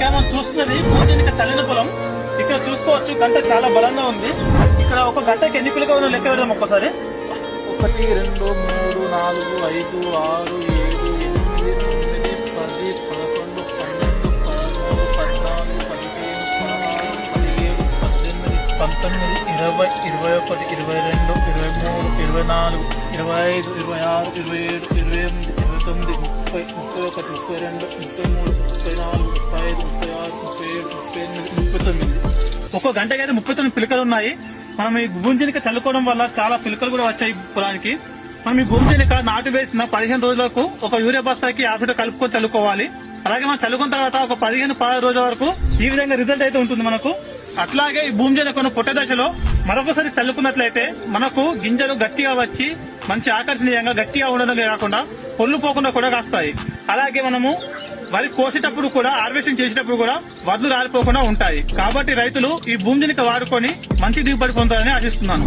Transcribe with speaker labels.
Speaker 1: ఇక్కడ మనం చూస్తున్నది భూజనిక చల్లిన పొలం. ఇక్కడ చూసుకోవచ్చు గంట చాలా బలంగా ఉంది. ఇక్కడ ఒక గంటకి ఎన్ని పిల్లగా ఉన్న లెక్క పెడదాం ఒక్కసారి. 1 2 3 4 5 6 7 8 9 10 11 12 13 14 15 16 17 18 19 20 21 22 23 24 25 26 27 28 29 ఒక్కో గంటకి అయితే 39 పిలకలు ఉన్నాయి. మనం ఈ భూంజనిక చల్లుకోవడం వల్ల చాలా పిలకలు కూడా వచ్చాయి పొలానికి. మనం ఈ భూంజనిక నాటు వేసిన 15 రోజులకు ఒక యూరియా బస్తాకి 50 కలుపుకొని చల్లుకోవాలి. అలాగే మనం చల్లుకున్న తర్వాత ఒక 15-16 రోజుల వరకు ఈ విధంగా రిజల్ట్ అయితే ఉంటుంది మనకు. అట్లాగే ఈ భూంజనికను పొట్ట దశలో మరొకసారి చల్లుకున్నట్లయితే మనకు గింజలు గట్టిగా వచ్చి మంచి ఆకర్షణీయంగా గట్టిగా ఉండడమే కాకుండా పొల్లు పోకుండా కూడా కాస్తాయి. అలాగే మనము వరి కోసేటప్పుడు కూడా హార్వెస్టింగ్ చేసేటప్పుడు కూడా వడ్లు రాలిపోకుండా ఉంటాయి. కాబట్టి రైతులు ఈ భూంజనిక వాడుకొని మంచి దిగుబడి పొందాలని ఆశిస్తున్నాను.